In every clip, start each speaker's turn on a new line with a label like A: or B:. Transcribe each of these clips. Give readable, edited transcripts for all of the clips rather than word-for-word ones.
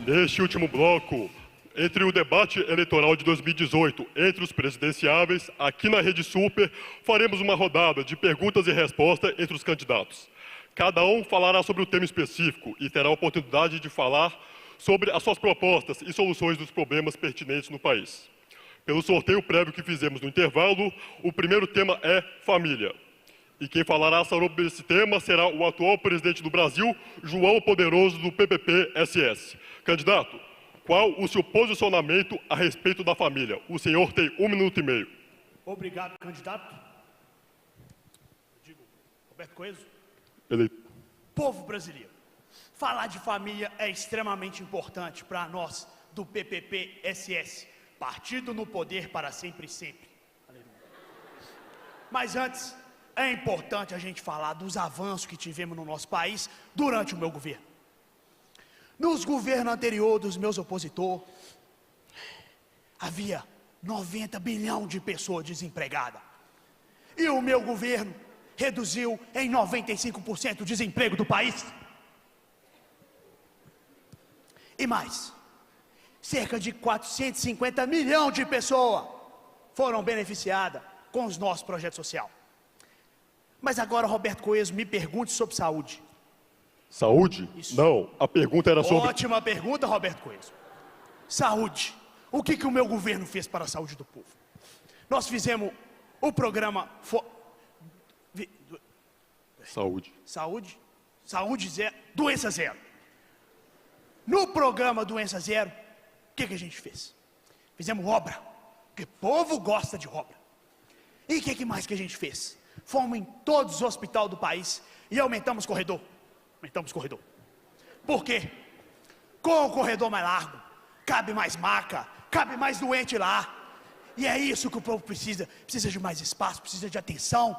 A: Neste último bloco, entre o debate eleitoral de 2018 entre os presidenciáveis, aqui na Rede Super, faremos uma rodada de perguntas e respostas entre os candidatos. Cada um falará sobre o tema específico e terá a oportunidade de falar sobre as suas propostas e soluções dos problemas pertinentes no país. Pelo sorteio prévio que fizemos no intervalo, o primeiro tema é família. E quem falará sobre esse tema será o atual presidente do Brasil, João Poderoso, do PPP-SS. Candidato, qual o seu posicionamento a respeito da família? O senhor tem 1 minuto e meio.
B: Obrigado, candidato. Roberto Coelho.
A: Eleito.
B: Povo brasileiro, falar de família é extremamente importante para nós do PPP-SS, partido no poder para sempre e sempre. Aleluia. Mas antes, é importante a gente falar dos avanços que tivemos no nosso país durante o meu governo. Nos governos anteriores dos meus opositores, havia 90 bilhões de pessoas desempregadas. E o meu governo reduziu em 95% o desemprego do país. E mais, cerca de 450 milhões de pessoas foram beneficiadas com os nossos projetos sociais. Mas agora, Roberto Coelho, me pergunte sobre saúde.
A: Saúde?
B: Isso.
A: Não, a pergunta era sobre...
B: Ótima pergunta, Roberto Coelho. Saúde. O que o meu governo fez para a saúde do povo? Nós fizemos o programa...
A: Saúde.
B: Saúde zero, doença zero. No programa Doença Zero, o que a gente fez? Fizemos obra, porque o povo gosta de obra. E o que mais que a gente fez? Fomos em todos os hospitais do país e aumentamos o corredor. Por quê? Com o corredor mais largo, cabe mais maca, cabe mais doente lá. E é isso que o povo precisa. Precisa de mais espaço, precisa de atenção,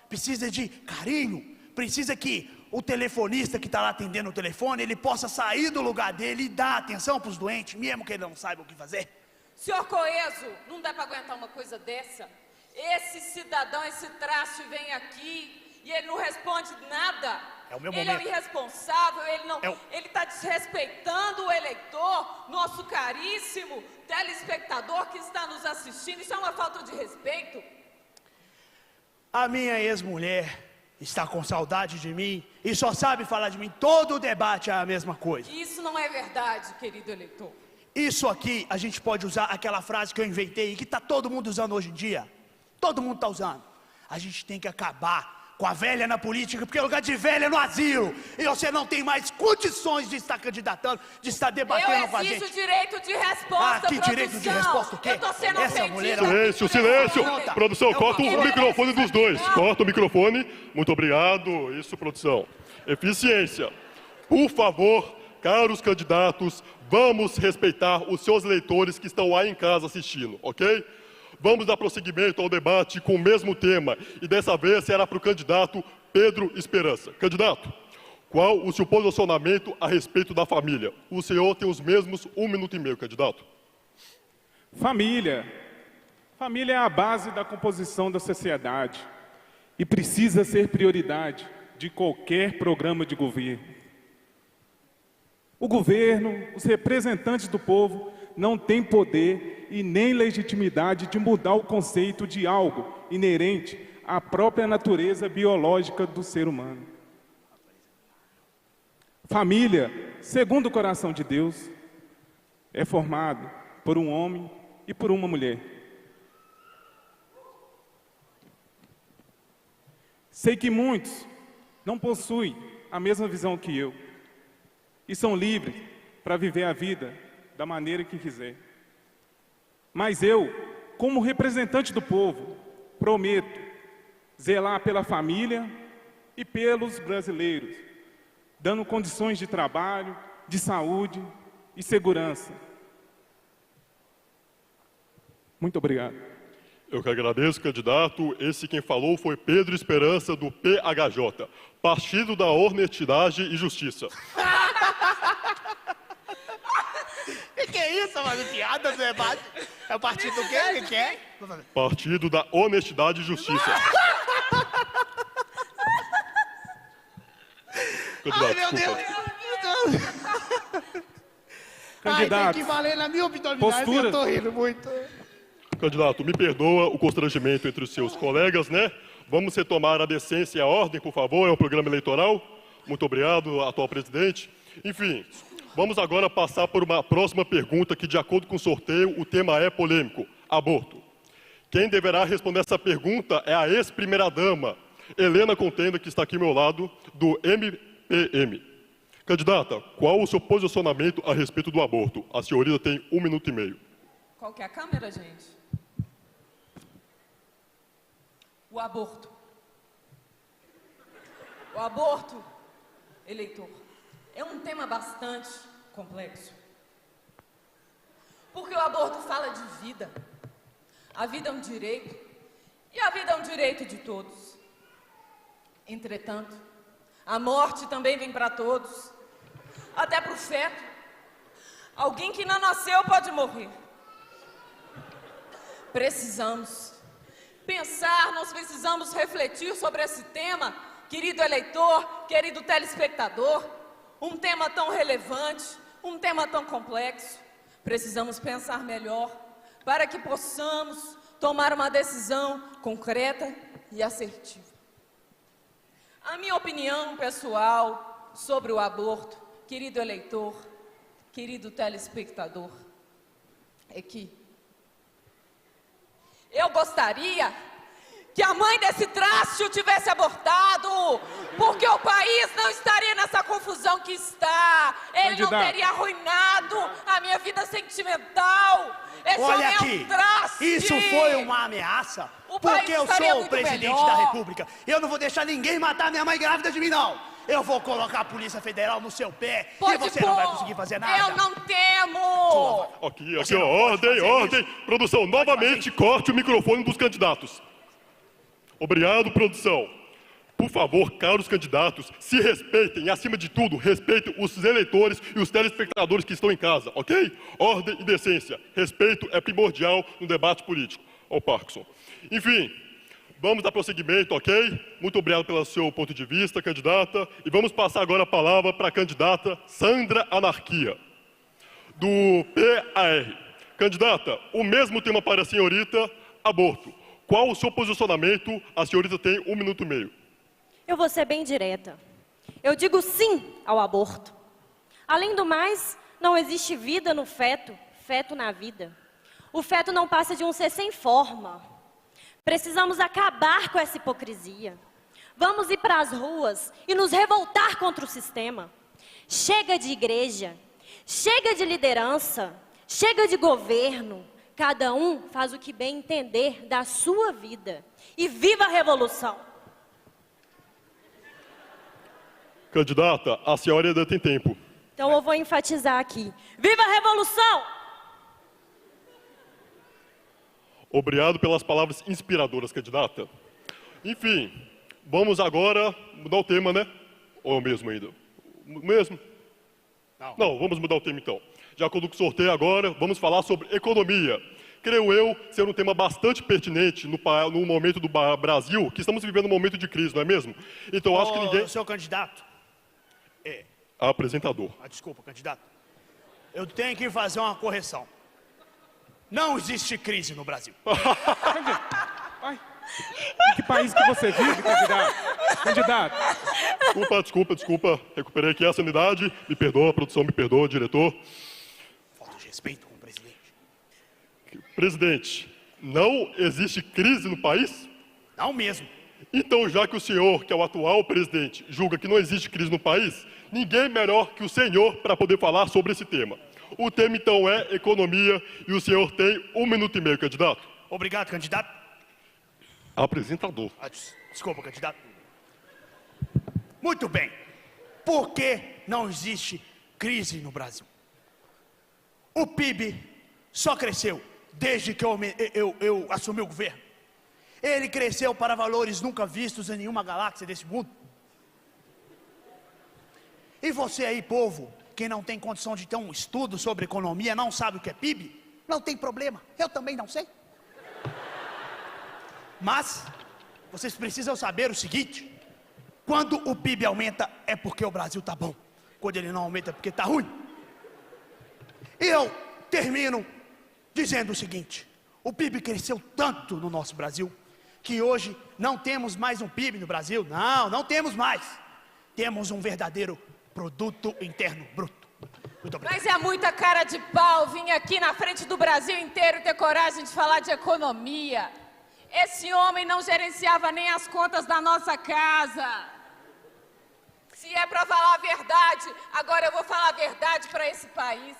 B: precisa de carinho, precisa que o telefonista que está lá atendendo o telefone, ele possa sair do lugar dele e dar atenção para os doentes, mesmo que ele não saiba o que fazer.
C: Senhor Coeso, não dá para aguentar uma coisa dessa. Esse cidadão, esse traste vem aqui e ele não responde nada.
B: É o meu
C: ele
B: momento.
C: É um irresponsável, ele está desrespeitando o eleitor, nosso caríssimo telespectador que está nos assistindo. Isso é uma falta de respeito.
B: A minha ex-mulher está com saudade de mim e só sabe falar de mim. Todo o debate é a mesma coisa.
C: Isso não é verdade, querido eleitor.
B: Isso aqui, a gente pode usar aquela frase que eu inventei e que está todo mundo usando hoje em dia. Todo mundo está usando. A gente tem que acabar com a velha na política, porque é lugar de velha no asilo. E você não tem mais condições de estar candidatando, de estar debatendo com a gente.
C: Eu exijo direito de resposta,
B: que direito de resposta o quê?
C: Eu tô sendo ofendida.
A: Silêncio. Produção, corta o microfone dos dois. Corta o microfone. Muito obrigado. Isso, produção. Eficiência. Por favor, caros candidatos, vamos respeitar os seus eleitores que estão aí em casa assistindo, ok? Vamos dar prosseguimento ao debate com o mesmo tema, e dessa vez será para o candidato Pedro Esperança. Candidato, qual o seu posicionamento a respeito da família? O senhor tem os mesmos 1 minuto e meio, candidato.
D: Família. Família é a base da composição da sociedade e precisa ser prioridade de qualquer programa de governo. O governo, os representantes do povo, não têm poder e nem legitimidade de mudar o conceito de algo inerente à própria natureza biológica do ser humano. Família, segundo o coração de Deus, é formado por um homem e por uma mulher. Sei que muitos não possuem a mesma visão que eu e são livres para viver a vida da maneira que quiser. Mas eu, como representante do povo, prometo zelar pela família e pelos brasileiros, dando condições de trabalho, de saúde e segurança. Muito obrigado.
A: Eu que agradeço, candidato. Esse quem falou foi Pedro Esperança, do PHJ, Partido da Honestidade e Justiça.
B: Que é isso, mano? Piada, debate. É o partido do quê? O que é?
A: Partido da Honestidade e Justiça.
B: Ai, meu Deus.
D: Candidatos.
B: Tem que valer na minha opinião.
D: Posturas.
B: Eu tô rindo muito.
A: Candidato, me perdoa o constrangimento entre os seus colegas, né? Vamos retomar a decência e a ordem, por favor, é um programa eleitoral. Muito obrigado, atual presidente. Enfim, vamos agora passar por uma próxima pergunta que, de acordo com o sorteio, o tema é polêmico, aborto. Quem deverá responder essa pergunta é a ex-primeira-dama, Helena Contenda, que está aqui ao meu lado, do MPM. Candidata, qual o seu posicionamento a respeito do aborto? A senhorita tem 1 minuto e meio.
C: Qual que é a câmera, gente? O aborto. O aborto, eleitor, é um tema bastante complexo. Porque o aborto fala de vida. A vida é um direito. E a vida é um direito de todos. Entretanto, a morte também vem para todos. Até para o feto. Alguém que não nasceu pode morrer. Precisamos pensar, nós precisamos refletir sobre esse tema, querido eleitor, querido telespectador, um tema tão relevante, um tema tão complexo. Precisamos pensar melhor para que possamos tomar uma decisão concreta e assertiva. A minha opinião pessoal sobre o aborto, querido eleitor, querido telespectador, é que eu gostaria que a mãe desse traste o tivesse abortado, porque o país não estaria nessa confusão que está. Ele não teria arruinado a minha vida sentimental. Esse
B: Olha
C: homem
B: aqui,
C: é um traste.
B: isso foi uma ameaça,
C: O país
B: porque eu
C: estaria
B: sou o
C: muito
B: presidente
C: melhor.
B: da República. Eu não vou deixar ninguém matar minha mãe grávida de mim, não. Eu vou colocar a Polícia Federal no seu pé e você não vai conseguir fazer nada.
C: Eu não temo.
A: Aqui, ó, ordem. Produção, novamente corte o microfone dos candidatos. Obrigado, produção. Por favor, caros candidatos, se respeitem e, acima de tudo, respeitem os eleitores e os telespectadores que estão em casa, ok? Ordem e decência. Respeito é primordial no debate político. Ó, Parkinson. Enfim, vamos dar prosseguimento, ok? Muito obrigado pelo seu ponto de vista, candidata. E vamos passar agora a palavra para a candidata Sandra Anarquia, do PAR. Candidata, o mesmo tema para a senhorita, aborto. Qual o seu posicionamento? A senhorita tem 1 minuto e meio.
E: Eu vou ser bem direta. Eu digo sim ao aborto. Além do mais, não existe vida no feto, feto na vida. O feto não passa de um ser sem forma. Precisamos acabar com essa hipocrisia. Vamos ir para as ruas e nos revoltar contra o sistema. Chega de igreja, chega de liderança, chega de governo. Cada um faz o que bem entender da sua vida. E viva a revolução!
A: Candidata, a senhora ainda tem tempo.
E: Então eu vou enfatizar aqui. Viva a revolução!
A: Obrigado pelas palavras inspiradoras, candidata. Enfim, vamos agora mudar o tema, né? Ou mesmo ainda? Mesmo? Não, vamos mudar o tema então. De acordo com o sorteio agora, vamos falar sobre economia. Creio eu ser um tema bastante pertinente no momento do Brasil, que estamos vivendo um momento de crise, não é mesmo? Então acho que ninguém...
B: Seu candidato.
A: Apresentador.
B: Desculpa, candidato. Eu tenho que fazer uma correção. Não existe crise no Brasil.
D: Ai, em que país que você vive, candidato? Candidato.
A: Desculpa. Recuperei aqui a sanidade. Me perdoa, a produção me perdoa, diretor.
B: Falta de respeito com o presidente.
A: Presidente, não existe crise no país?
B: Não mesmo.
A: Então, já que o senhor, que é o atual presidente, julga que não existe crise no país, ninguém melhor que o senhor para poder falar sobre esse tema. O tema, então, é economia e o senhor tem 1 minuto e meio, candidato.
B: Obrigado, candidato.
A: Apresentador.
B: Desculpa, candidato. Muito bem. Por que não existe crise no Brasil? O PIB só cresceu desde que eu assumi o governo. Ele cresceu para valores nunca vistos em nenhuma galáxia desse mundo. E você aí, povo, que não tem condição de ter um estudo sobre economia, não sabe o que é PIB, não tem problema. Eu também não sei. Mas vocês precisam saber o seguinte: quando o PIB aumenta é porque o Brasil está bom. Quando ele não aumenta é porque está ruim. E eu termino dizendo o seguinte: o PIB cresceu tanto no nosso Brasil, que hoje não temos mais um PIB no Brasil. Não temos mais. Temos um verdadeiro Produto Interno Bruto. Muito obrigado.
C: Mas é muita cara de pau vir aqui na frente do Brasil inteiro e ter coragem de falar de economia. Esse homem não gerenciava nem as contas da nossa casa. Se é para falar a verdade, agora eu vou falar a verdade para esse país.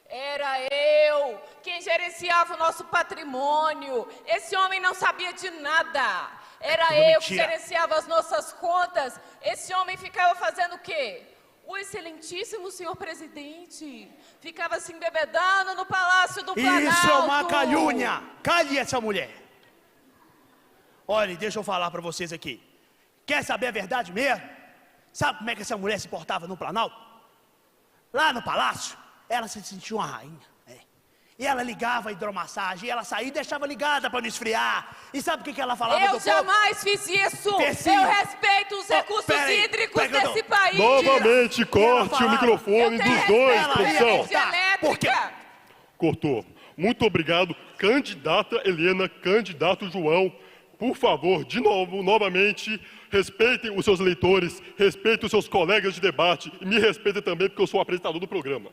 C: Era eu quem gerenciava o nosso patrimônio. Esse homem não sabia de nada. Era eu que gerenciava as nossas contas. Esse homem ficava fazendo o quê? O excelentíssimo senhor presidente ficava se embebedando no Palácio do Planalto.
B: Isso é uma calúnia. Cale essa mulher. Olha, deixa eu falar para vocês aqui. Quer saber a verdade mesmo? Sabe como é que essa mulher se portava no Planalto? Lá no Palácio, ela se sentia uma rainha. E ela ligava a hidromassagem, e ela saía e deixava ligada para não esfriar. E sabe o que ela falava do povo?
C: Eu jamais fiz isso. Eu respeito os recursos hídricos desse país.
A: Novamente, corte o microfone dos dois, produção.
B: Porque...
A: Cortou. Muito obrigado, candidata Helena, candidato João. Por favor, de novo, novamente, respeitem os seus leitores, respeitem os seus colegas de debate e me respeitem também, porque eu sou o apresentador do programa.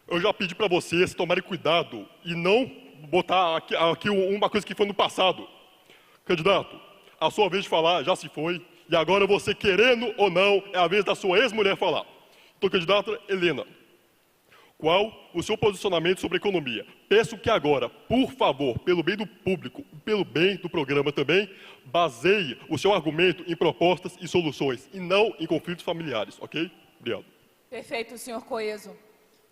A: Eu já pedi para vocês tomarem cuidado e não botar aqui uma coisa que foi no passado. Candidato, a sua vez de falar já se foi, e agora você, querendo ou não, é a vez da sua ex-mulher falar. Então, candidata Helena, qual o seu posicionamento sobre a economia? Peço que agora, por favor, pelo bem do público, pelo bem do programa também, baseie o seu argumento em propostas e soluções, e não em conflitos familiares, ok? Obrigado.
C: Perfeito, senhor Coeso.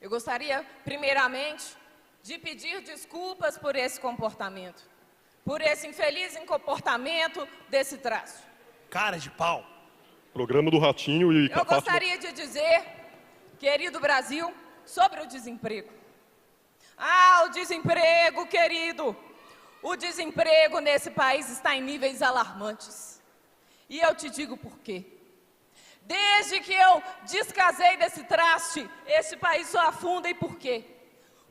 C: Eu gostaria, primeiramente, de pedir desculpas por esse comportamento, por esse infeliz comportamento desse traço.
B: Cara de pau.
A: Programa do Ratinho e...
C: Eu gostaria de dizer, querido Brasil, sobre o desemprego. O desemprego, querido. O desemprego nesse país está em níveis alarmantes. E eu te digo por quê. Desde que eu descasei desse traste, esse país só afunda. E por quê?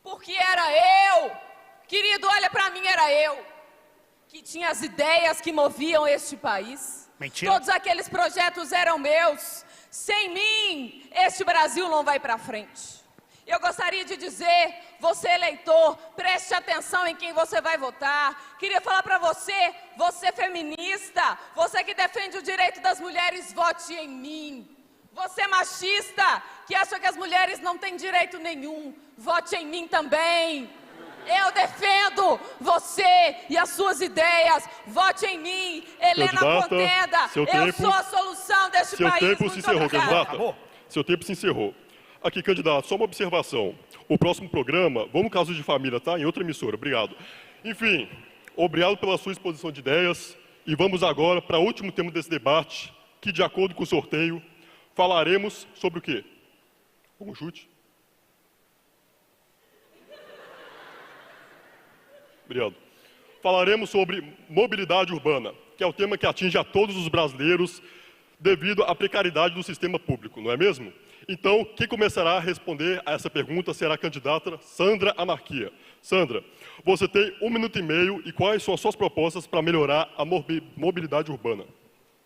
C: Porque era eu, querido, olha pra mim, era eu, que tinha as ideias que moviam este país.
B: Mentira.
C: Todos aqueles projetos eram meus. Sem mim, este Brasil não vai pra frente. Eu gostaria de dizer, você eleitor, preste atenção em quem você vai votar. Queria falar para você, você feminista, você que defende o direito das mulheres, vote em mim. Você machista, que acha que as mulheres não têm direito nenhum, vote em mim também. Eu defendo você e as suas ideias, vote em mim, Helena Contenda. Eu sou a solução deste país.
A: Seu tempo se encerrou, candidata. Seu tempo se encerrou. Aqui, candidato, só uma observação. O próximo programa, vamos caso de família, tá? Em outra emissora, obrigado. Enfim, obrigado pela sua exposição de ideias. E vamos agora para o último tema desse debate, que, de acordo com o sorteio, falaremos sobre o quê? Um chute? Obrigado. Falaremos sobre mobilidade urbana, que é o tema que atinge a todos os brasileiros devido à precariedade do sistema público, não é mesmo? Então, quem começará a responder a essa pergunta será a candidata Sandra Anarquia. Sandra, você tem 1 minuto e meio e quais são as suas propostas para melhorar a mobilidade urbana?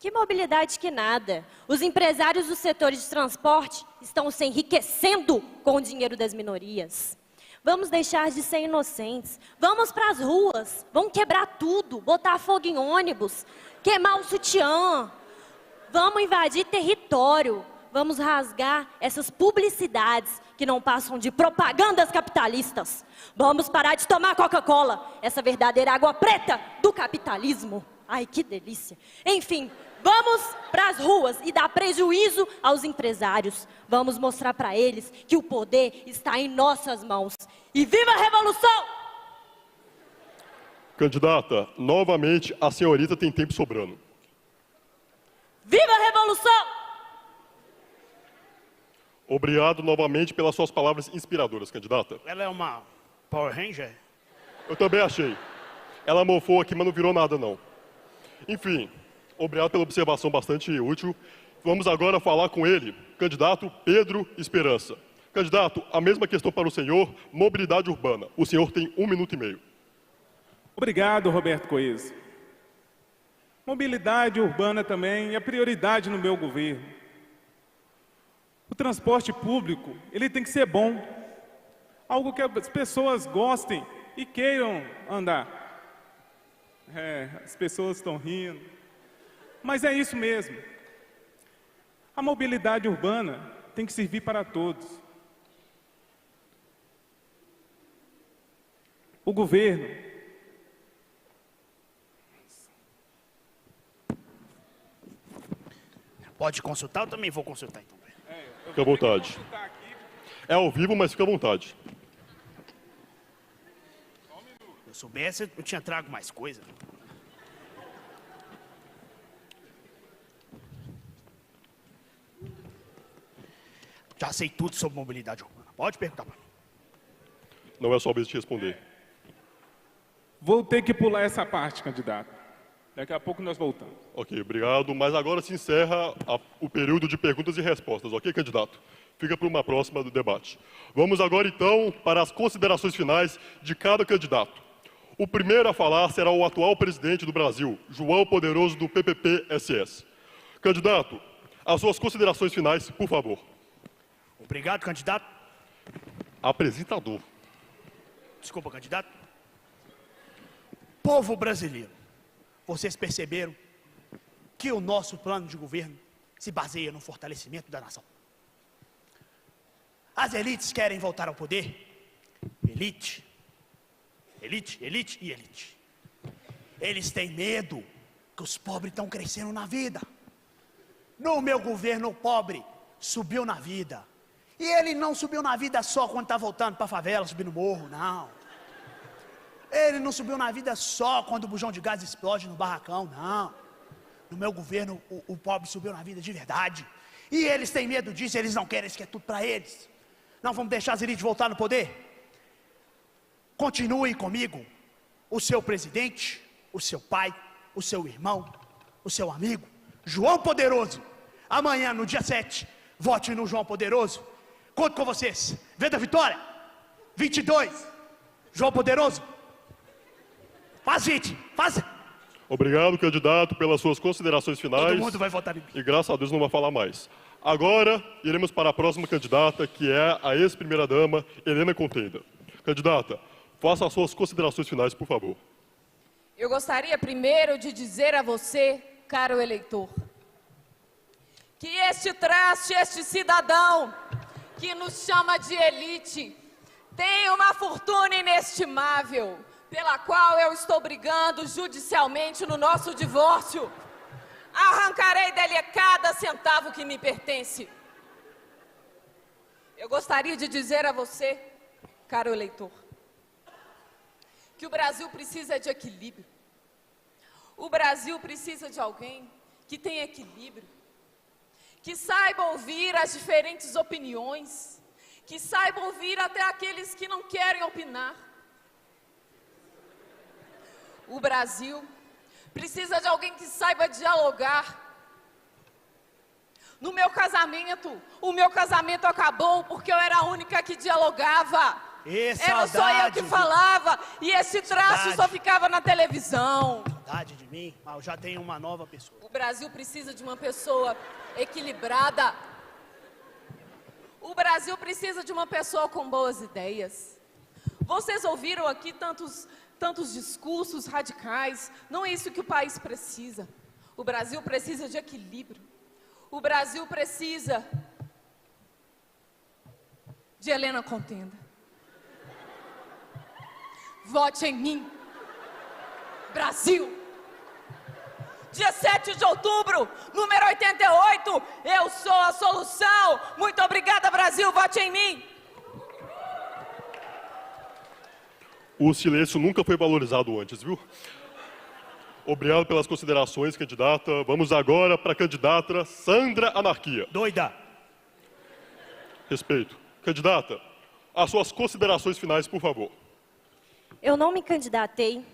E: Que mobilidade que nada. Os empresários dos setores de transporte estão se enriquecendo com o dinheiro das minorias. Vamos deixar de ser inocentes. Vamos para as ruas. Vamos quebrar tudo. Botar fogo em ônibus. Queimar o sutiã. Vamos invadir território. Vamos rasgar essas publicidades que não passam de propagandas capitalistas. Vamos parar de tomar Coca-Cola, essa verdadeira água preta do capitalismo. Ai, que delícia. Enfim, vamos para as ruas e dar prejuízo aos empresários. Vamos mostrar para eles que o poder está em nossas mãos. E viva a revolução!
A: Candidata, novamente a senhorita tem tempo sobrando.
E: Viva a revolução!
A: Obrigado novamente pelas suas palavras inspiradoras, candidata.
B: Ela é uma Power Ranger?
A: Eu também achei. Ela mofou aqui, mas não virou nada, não. Enfim, obrigado pela observação bastante útil. Vamos agora falar com ele, candidato Pedro Esperança. Candidato, a mesma questão para o senhor, mobilidade urbana. O senhor tem 1 minuto e meio.
D: Obrigado, Roberto Coeso. Mobilidade urbana também é prioridade no meu governo. O transporte público, ele tem que ser bom. Algo que as pessoas gostem e queiram andar. As pessoas estão rindo. Mas é isso mesmo. A mobilidade urbana tem que servir para todos. O governo
B: Pode consultar, eu também vou consultar então.
A: Fica à vontade. É ao vivo, mas fica à vontade.
B: Se eu soubesse, eu tinha trago mais coisa. Já sei tudo sobre mobilidade urbana. Pode perguntar para mim.
A: Não é só a vez de responder.
D: Vou ter que pular essa parte, candidato. Daqui a pouco nós voltamos.
A: Ok, obrigado. Mas agora se encerra o período de perguntas e respostas, ok, candidato? Fica para uma próxima do debate. Vamos agora, então, para as considerações finais de cada candidato. O primeiro a falar será o atual presidente do Brasil, João Poderoso, do PPP-SS. Candidato, as suas considerações finais, por favor.
B: Obrigado, candidato.
A: Apresentador.
B: Desculpa, candidato. Povo brasileiro, vocês perceberam que o nosso plano de governo se baseia no fortalecimento da nação. As elites querem voltar ao poder. Elite, elite, elite e elite. Eles têm medo que os pobres estão crescendo na vida. No meu governo, o pobre subiu na vida. E ele não subiu na vida só quando está voltando para a favela, subindo morro, não. Ele não subiu na vida só quando o bujão de gás explode no barracão, não. No meu governo, o pobre subiu na vida de verdade. E eles têm medo disso, eles não querem, isso que é tudo para eles. Não vamos deixar as elites voltar no poder? Continue comigo, o seu presidente, o seu pai, o seu irmão, o seu amigo, João Poderoso. Amanhã, no dia 7, vote no João Poderoso. Conto com vocês. Venda Vitória, 22, João Poderoso. Faz, gente, faz.
A: Obrigado, candidato, pelas suas considerações finais.
B: Todo mundo vai votar em mim.
A: E graças a Deus não vai falar mais. Agora, iremos para a próxima candidata, que é a ex-primeira-dama, Helena Contenda. Candidata, faça as suas considerações finais, por favor.
C: Eu gostaria primeiro de dizer a você, caro eleitor, que este traste, este cidadão que nos chama de elite, tem uma fortuna inestimável, pela qual eu estou brigando judicialmente no nosso divórcio. Arrancarei dele cada centavo que me pertence. Eu gostaria de dizer a você, caro eleitor, que o Brasil precisa de equilíbrio. O Brasil precisa de alguém que tenha equilíbrio, que saiba ouvir as diferentes opiniões, que saiba ouvir até aqueles que não querem opinar. O Brasil precisa de alguém que saiba dialogar. No meu casamento, o meu casamento acabou porque eu era a única que dialogava. Era só eu que falava e esse traste só ficava na televisão.
B: Saudade de mim, mas eu já tenho uma nova pessoa.
C: O Brasil precisa de uma pessoa equilibrada. O Brasil precisa de uma pessoa com boas ideias. Vocês ouviram aqui tantos discursos radicais. Não é isso que o país precisa. O Brasil precisa de equilíbrio. O Brasil precisa de Helena Contenda. Vote em mim, Brasil. Dia 7 de outubro, número 88, eu sou a solução. Muito obrigada, Brasil, vote em mim.
A: O silêncio nunca foi valorizado antes, viu? Obrigado pelas considerações, candidata. Vamos agora para a candidata Sandra Anarquia.
B: Doida.
A: Respeito. Candidata, as suas considerações finais, por favor.
E: Eu não me candidatei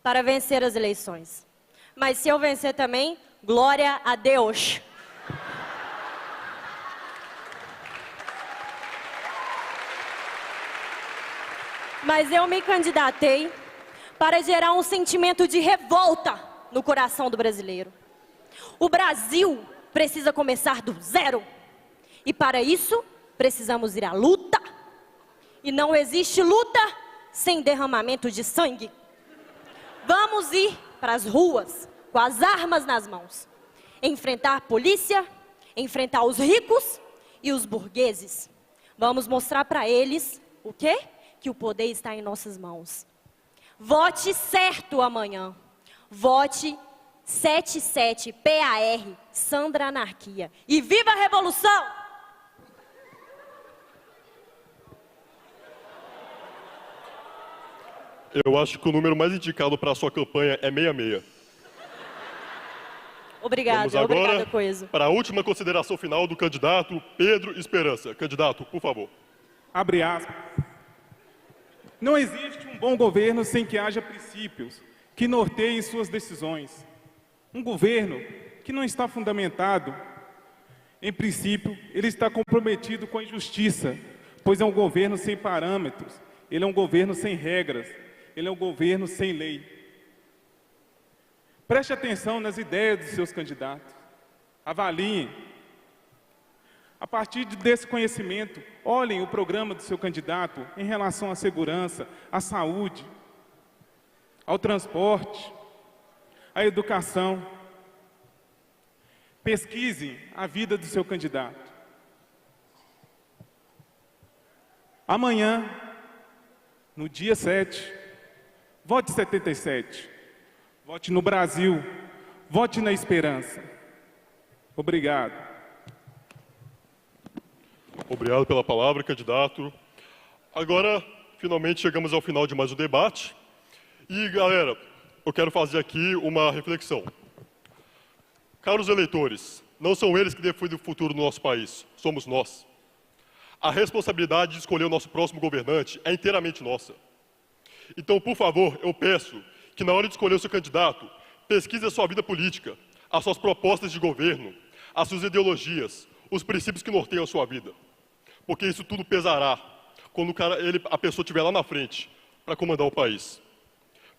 E: para vencer as eleições. Mas se eu vencer também, glória a Deus. Mas eu me candidatei para gerar um sentimento de revolta no coração do brasileiro. O Brasil precisa começar do zero. E para isso, precisamos ir à luta. E não existe luta sem derramamento de sangue. Vamos ir para as ruas com as armas nas mãos. Enfrentar a polícia, enfrentar os ricos e os burgueses. Vamos mostrar para eles o quê? Que o poder está em nossas mãos. Vote certo amanhã. Vote 77 PAR, Sandra Anarquia. E viva a revolução!
A: Eu acho que o número mais indicado para a sua campanha é 66.
E: Obrigada,
A: Vamos agora
E: obrigada, Coeso.
A: para a última consideração final do candidato Pedro Esperança. Candidato, por favor.
D: Abre aspas. Não existe um bom governo sem que haja princípios que norteiem suas decisões. Um governo que não está fundamentado em princípio, ele está comprometido com a injustiça, pois é um governo sem parâmetros, ele é um governo sem regras, ele é um governo sem lei. Preste atenção nas ideias dos seus candidatos. Avaliem. A partir desse conhecimento, olhem o programa do seu candidato em relação à segurança, à saúde, ao transporte, à educação. Pesquisem a vida do seu candidato. Amanhã, no dia 7, vote 77. Vote no Brasil. Vote na esperança. Obrigado.
A: Obrigado pela palavra, candidato. Agora, finalmente, chegamos ao final de mais um debate. E, galera, eu quero fazer aqui uma reflexão. Caros eleitores, não são eles que definem o futuro do nosso país, somos nós. A responsabilidade de escolher o nosso próximo governante é inteiramente nossa. Então, por favor, eu peço que na hora de escolher o seu candidato, pesquise a sua vida política, as suas propostas de governo, as suas ideologias, os princípios que norteiam a sua vida. Porque isso tudo pesará quando a pessoa estiver lá na frente para comandar o país.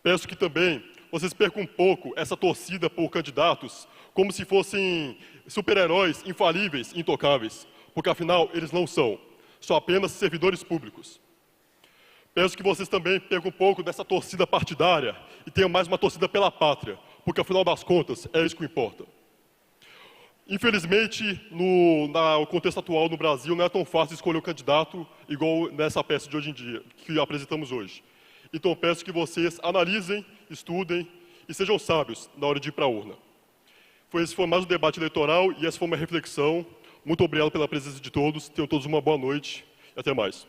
A: Peço que também vocês percam um pouco essa torcida por candidatos como se fossem super-heróis infalíveis, intocáveis, porque afinal eles não são, apenas servidores públicos. Peço que vocês também percam um pouco dessa torcida partidária e tenham mais uma torcida pela pátria, porque afinal das contas é isso que importa. Infelizmente, no contexto atual no Brasil, não é tão fácil escolher um candidato igual nessa peça de hoje em dia, que apresentamos hoje. Então peço que vocês analisem, estudem e sejam sábios na hora de ir para a urna. Esse foi mais um debate eleitoral e essa foi uma reflexão. Muito obrigado pela presença de todos. Tenham todos uma boa noite e até mais.